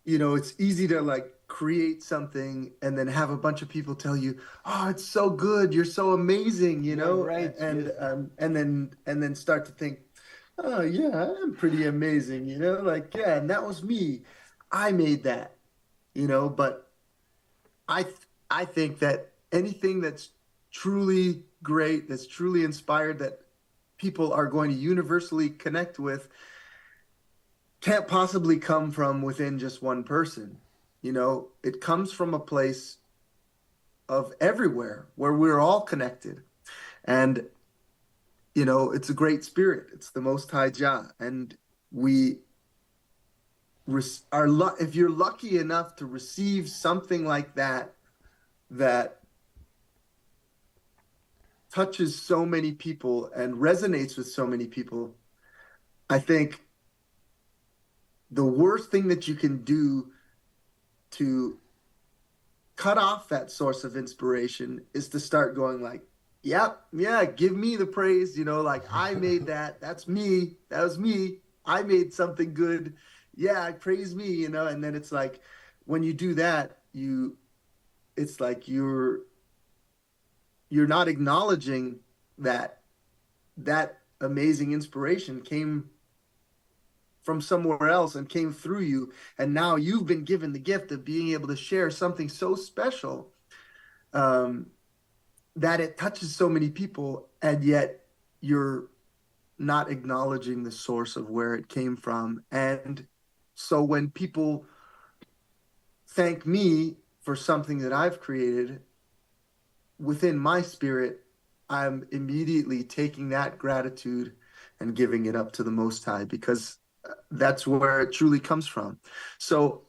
you know, it's easy to like create something and then have a bunch of people tell you, "Oh, it's so good, you're so amazing," you You're know, great. Yes. and then start to think, "Oh, yeah, I'm pretty amazing," you know, like, yeah, and that was me. I made that, you know. But I think that anything that's truly great, that's truly inspired, that people are going to universally connect with, can't possibly come from within just one person. You know, it comes from a place of everywhere, where we're all connected. And, you know, it's a great spirit. It's the Most High Jah. And we if you're lucky enough to receive something like that, that touches so many people and resonates with so many people, I think the worst thing that you can do to cut off that source of inspiration is to start going like, yep, yeah, give me the praise, you know, like, I made that. That's me. That was me. I made something good. Yeah, praise me, you know. And then it's like, when you do that, it's like you're not acknowledging that that amazing inspiration came from somewhere else and came through you, and now you've been given the gift of being able to share something so special, that it touches so many people, and yet you're not acknowledging the source of where it came from. And so when people thank me for something that I've created, within my spirit, I'm immediately taking that gratitude and giving it up to the Most High, because that's where it truly comes from. So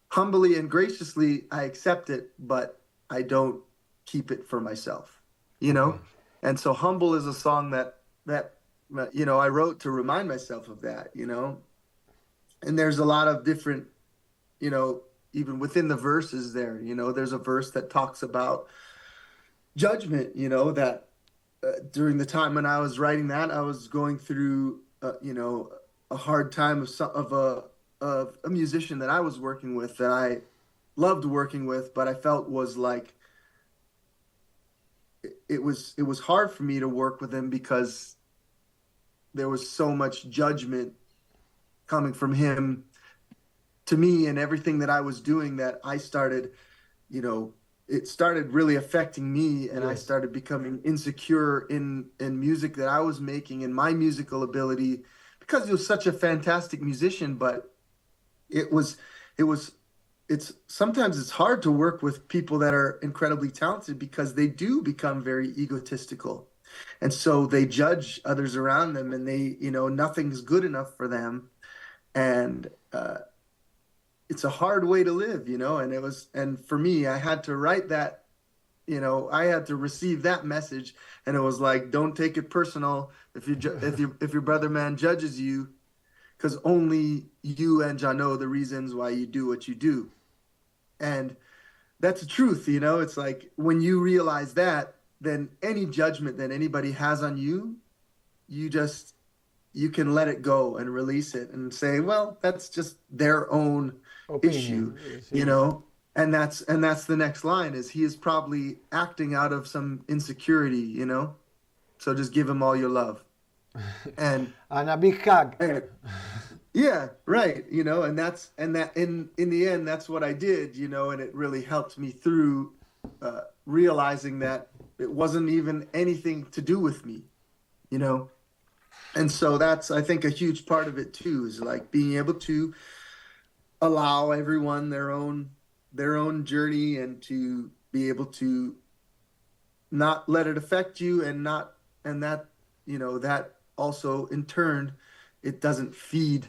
humbly and graciously, I accept it, but I don't keep it for myself, you know? And so Humble is a song that, I wrote to remind myself of that, And there's a lot of different, even within the verses there, there's a verse that talks about judgment, that during the time when I was writing that, I was going through, a hard time of a musician that I was working with, that I loved working with, but I felt was like, it was hard for me to work with him because there was so much judgment coming from him to me and everything that I was doing, that I started, it started really affecting me, and I started becoming insecure in music that I was making and my musical ability, because he was such a fantastic musician. But it's sometimes it's hard to work with people that are incredibly talented, because they do become very egotistical. And so they judge others around them, and they, nothing's good enough for them. And it's a hard way to live, and for me, I had to write that, I had to receive that message, and it was like, don't take it personal if your brother man judges you, because only you and Jah know the reasons why you do what you do. And that's the truth, it's like, when you realize that, then any judgment that anybody has on you, you can let it go and release it and say, well, that's just their own opinion, issue, and that's the next line, is he is probably acting out of some insecurity, so just give him all your love and a big hug. Yeah, right. And that in the end, that's what I did, and it really helped me through realizing that it wasn't even anything to do with me, And so that's, I think, a huge part of it too, is like being able to allow everyone their own journey, and to be able to not let it affect you, and that, that also in turn, it doesn't feed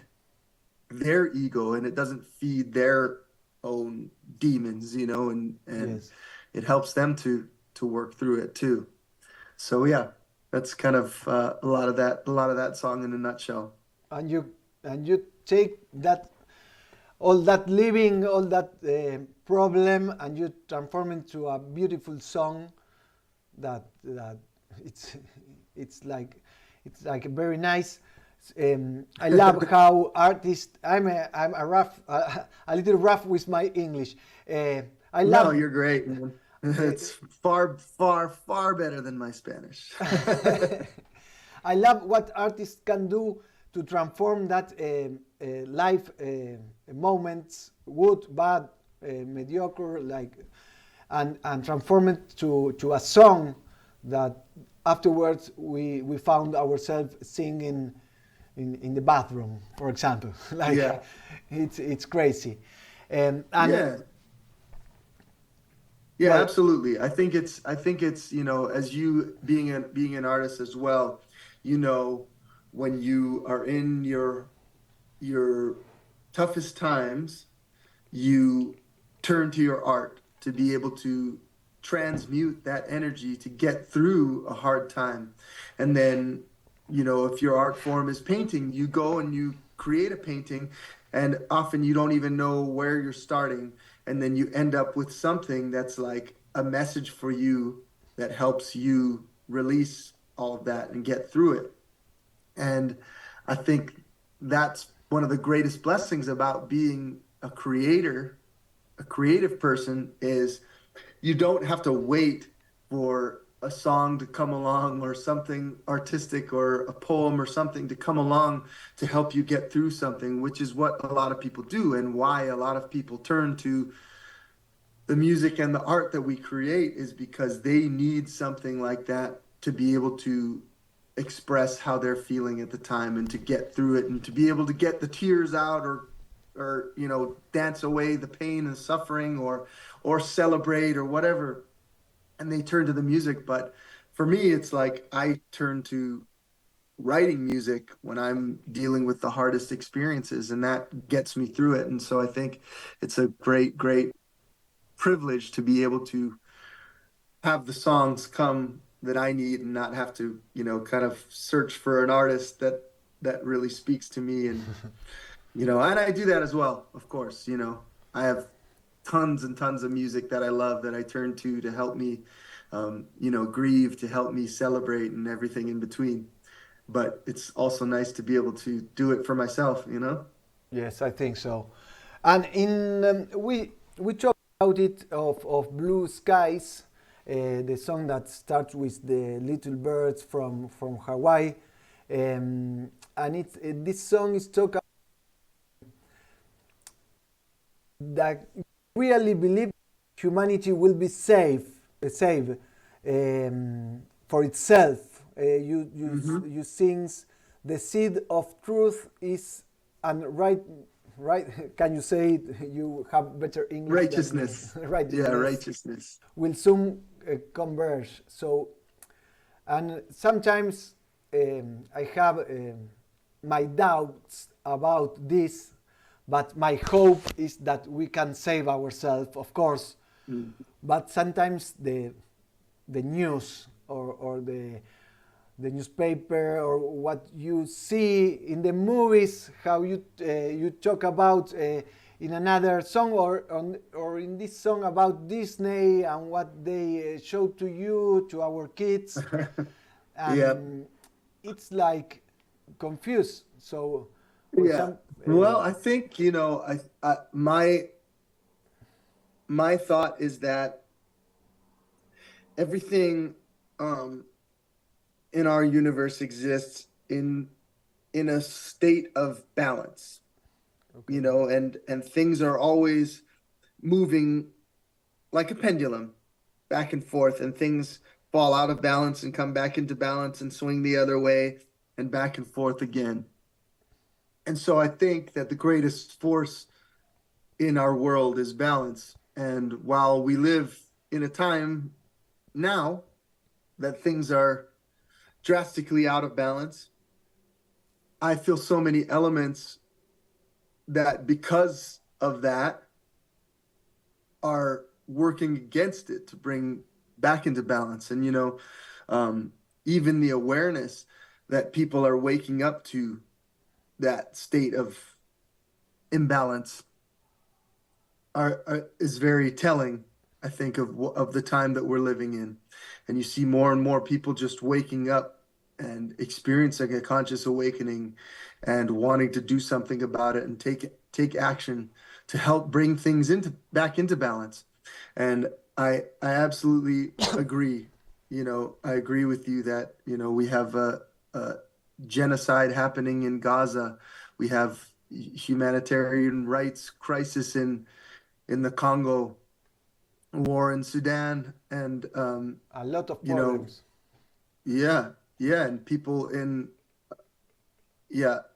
their ego, and it doesn't feed their own demons, and yes, it helps them to work through it too. So yeah, that's kind of a lot of that song in a nutshell. And you take that, all that living, all that problem, and you transform into a beautiful song that it's like a very nice. I love how artists. I'm a rough, a little rough with my English. I love. No, you're great, man. It's far, far, far better than my Spanish. I love what artists can do to transform that life moments, good, bad, mediocre, and transform it to a song that afterwards we found ourselves singing in the bathroom, for example. Yeah. It's crazy. And yeah, absolutely. I think it's as you being an artist as well, when you are in your toughest times, you turn to your art to be able to transmute that energy to get through a hard time. And then, if your art form is painting, you go and you create a painting, and often you don't even know where you're starting. And then you end up with something that's like a message for you that helps you release all of that and get through it. And I think that's one of the greatest blessings about being a creative person, is you don't have to wait for a song to come along or something artistic or a poem or something to come along to help you get through something, which is what a lot of people do and why a lot of people turn to the music and the art that we create is because they need something like that to be able to express how they're feeling at the time and to get through it and to be able to get the tears out or you know, dance away the pain and suffering or celebrate or whatever, and they turn to the music. But for me, it's like I turn to writing music when I'm dealing with the hardest experiences, and that gets me through it. And so I think it's a great privilege to be able to have the songs come that I need and not have to, you know, kind of search for an artist that really speaks to me. And you know, and I do that as well, of course. You know, I have tons and tons of music that I love that I turn to help me, you know, grieve, to help me celebrate, and everything in between. But it's also nice to be able to do it for myself, you know? Yes, I think so. And in we talked about it of Blue Skies, the song that starts with the little birds from Hawaii, and it's this song is talk that really believe humanity will be saved for itself. You sings the seed of truth is and right. Can you say it? You have better English than me. Righteousness. Yeah, Righteousness righteousness. will soon converge. So, and sometimes I have my doubts about this, but my hope is that we can save ourselves, of course. Mm. But sometimes the news or the newspaper or what you see in the movies, how you talk about in another song or in this song about Disney and what they show to you, to our kids, and Yeah. it's like confused. So, for Yeah. example, Well, I think, you know, my thought is that everything um in our universe exists in a state of balance, okay, you know, and things are always moving like a pendulum back and forth, and things fall out of balance and come back into balance and swing the other way and back and forth again. And so I think that the greatest force in our world is balance. And while we live in a time now that things are drastically out of balance, I feel so many elements that because of that are working against it to bring back into balance. And, you know, even the awareness that people are waking up to that state of imbalance is very telling, I think, of the time that we're living in. And you see more and more people just waking up and experiencing a conscious awakening and wanting to do something about it and take action to help bring things back into balance. And I absolutely agree. You know, I agree with you that, you know, we have a genocide happening in Gaza. We have humanitarian rights crisis in the Congo, war in Sudan, and a lot of you know, problems. yeah, yeah, and people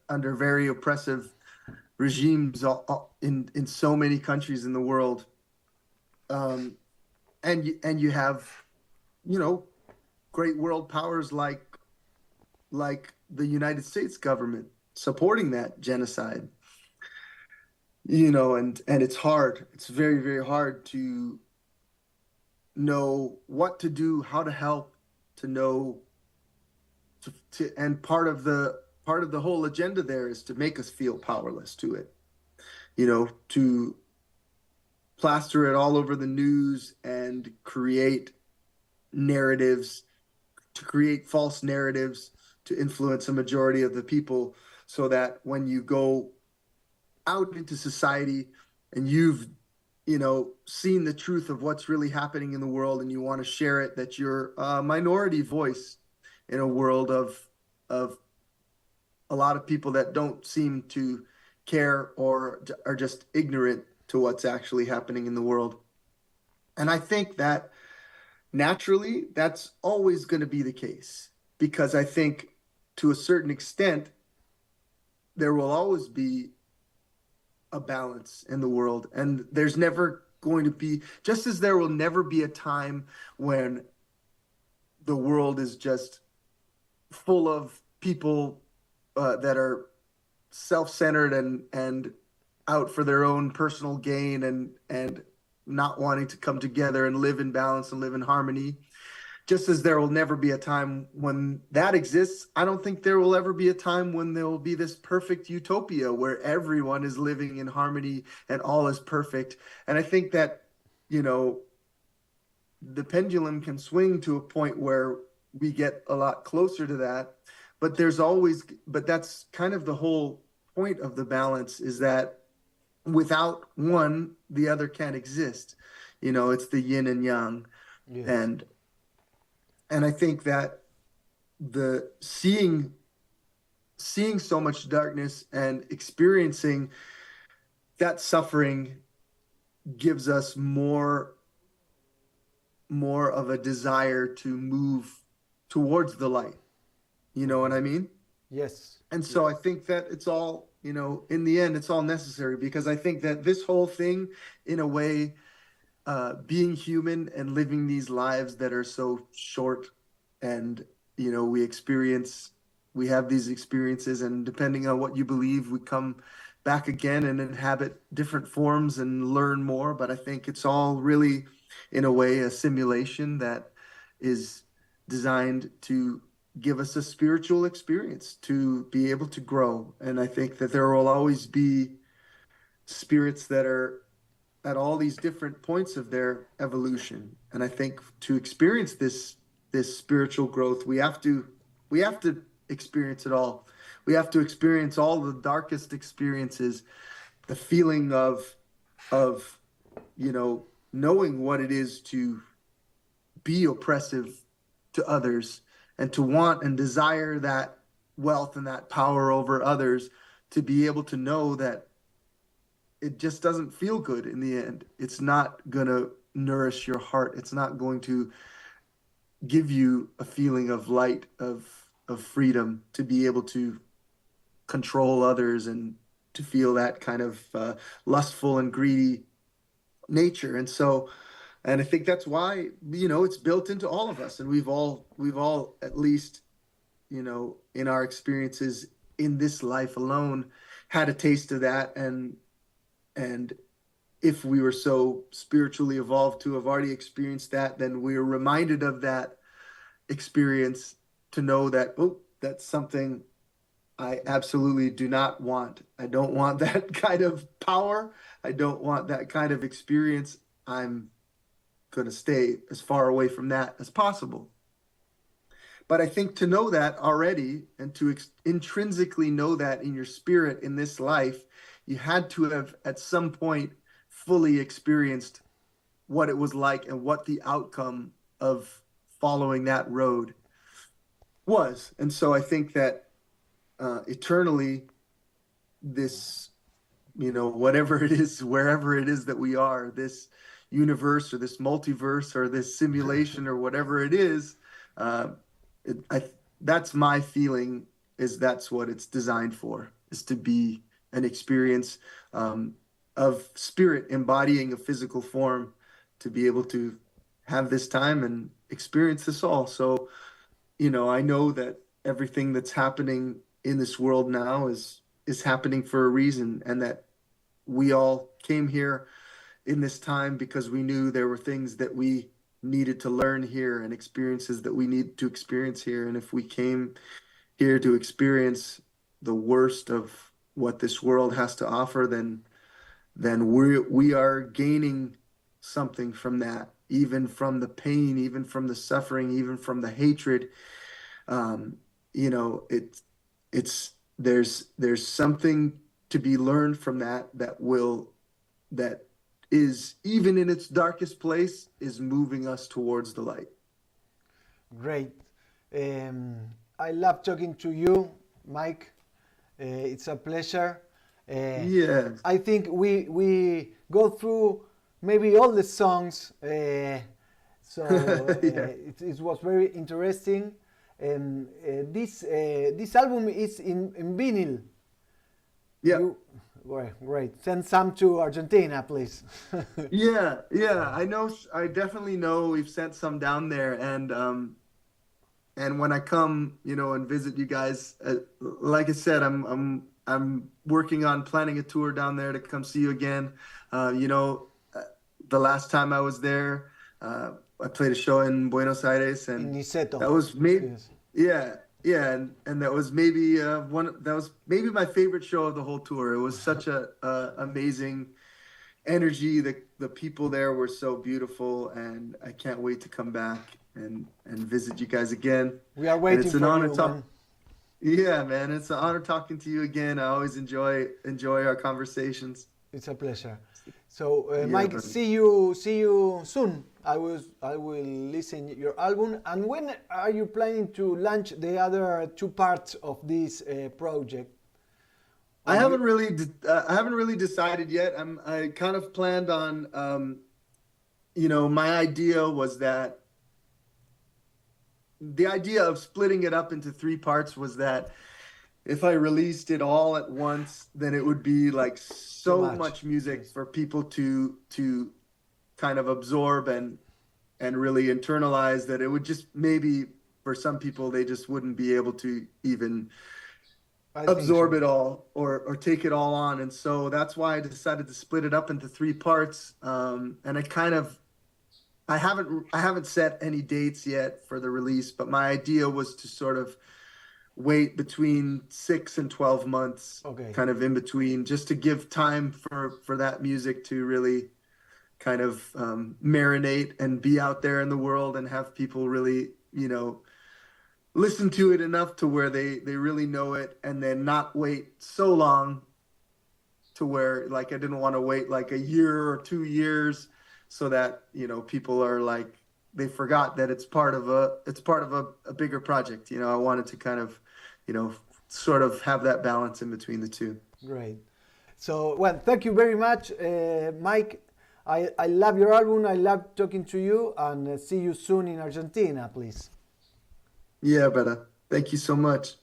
under very oppressive regimes in so many countries in the world, um, and you have, you know, great world powers like the United States government supporting that genocide. You know, and it's hard. It's very hard to know what to do, how to help, to know and part of the whole agenda there is to make us feel powerless to it. You know, to plaster it all over the news and create narratives, to create false narratives to influence a majority of the people so that when you go out into society and you've seen the truth of what's really happening in the world and you want to share it, that you're a minority voice in a world of a lot of people that don't seem to care or are just ignorant to what's actually happening in the world. And I think that naturally that's always going to be the case, because I think to a certain extent there will always be a balance in the world, and there's never going to be, just as there will never be a time when the world is just full of people that are self-centered and out for their own personal gain and not wanting to come together and live in balance and live in harmony. Just as there will never be a time when that exists, I don't think there will ever be a time when there will be this perfect utopia where everyone is living in harmony and all is perfect. And I think that, you know, the pendulum can swing to a point where we get a lot closer to that. But that's kind of the whole point of the balance, is that without one, the other can't exist. It's the yin and yang. Yes. And I think that the seeing so much darkness and experiencing that suffering gives us more of a desire to move towards the light. You know what I mean? Yes. And so I Yes. think that it's all, in the end, it's all necessary, because I think that this whole thing, in a way, being human and living these lives that are so short, and we have these experiences, and depending on what you believe, we come back again and inhabit different forms and learn more. But I think it's all really, in a way, a simulation that is designed to give us a spiritual experience, to be able to grow. And I think that there will always be spirits that are at all these different points of their evolution. And I think to experience this spiritual growth, we have to experience it all. We have to experience all the darkest experiences, the feeling of knowing what it is to be oppressive to others, and to want and desire that wealth and that power over others, to be able to know that it just doesn't feel good in the end. It's not going to nourish your heart. It's not going to give you a feeling of light, of freedom, to be able to control others and to feel that kind of lustful and greedy nature. And I think that's why, it's built into all of us, and we've all at least, in our experiences in this life alone, had a taste of that. And if we were so spiritually evolved to have already experienced that, then we are reminded of that experience, to know that, oh, that's something I absolutely do not want. I don't want that kind of power. I don't want that kind of experience. I'm going to stay as far away from that as possible. But I think to know that already, and to intrinsically know that in your spirit in this life, you had to have at some point fully experienced what it was like and what the outcome of following that road was. And so I think that eternally, this, whatever it is, wherever it is that we are, this universe or this multiverse or this simulation or whatever it is, uh, I that's my feeling, is that's what it's designed for, is to be an experience of spirit embodying a physical form, to be able to have this time and experience this all. So, I know that everything that's happening in this world now is happening for a reason, and that we all came here in this time because we knew there were things that we needed to learn here and experiences that we need to experience here. And if we came here to experience the worst of what this world has to offer, then we are gaining something from that, even from the pain, even from the suffering, even from the hatred. Um, you know, it's there's something to be learned from that, that is, even in its darkest place, is moving us towards the light. Great. I love talking to you, Mike. It's a pleasure. Yeah. I think we go through maybe all the songs, so Yeah. it was very interesting. And this album is in vinyl. Yeah. Great. Send some to Argentina, please. Yeah. Yeah. I know. I definitely know we've sent some down there, and when I come, and visit you guys, like I said, I'm working on planning a tour down there to come see you again. The last time I was there, I played a show in Buenos Aires, In and Niceto. that was maybe, Yes. yeah, and that was maybe that was maybe my favorite show of the whole tour. It was such a amazing energy. The people there were so beautiful, and I can't wait to come back and visit you guys again. We are And waiting it's an for honor you, talk. man. Yeah, man, it's an honor talking to you again. I always enjoy our conversations. It's a pleasure. So, Yeah, Mike, buddy. see you soon. I will listen your album. And when are you planning to launch the other two parts of this project? I haven't really decided yet. I kind of planned on, my idea was that the idea of splitting it up into three parts was that if I released it all at once, then it would be like so much. much music Yes. for people to kind of absorb and really internalize, that it would just, maybe for some people, they just wouldn't be able to even I think absorb so. it all or take it all on. And so that's why I decided to split it up into three parts. And I haven't set any dates yet for the release, but my idea was to sort of wait between 6 and 12 months, Okay. kind of in between, just to give time for that music to really kind of marinate and be out there in the world and have people really, listen to it enough to where they really know it, and then not wait so long to where, like, I didn't want to wait like a year or 2 years so that, people are like, they forgot that it's part of a bigger project. I wanted to kind of, sort of have that balance in between the two. Great. So, well, thank you very much, Mike. I love your album. I love talking to you, and see you soon in Argentina, please. Yeah, brother. Thank you so much.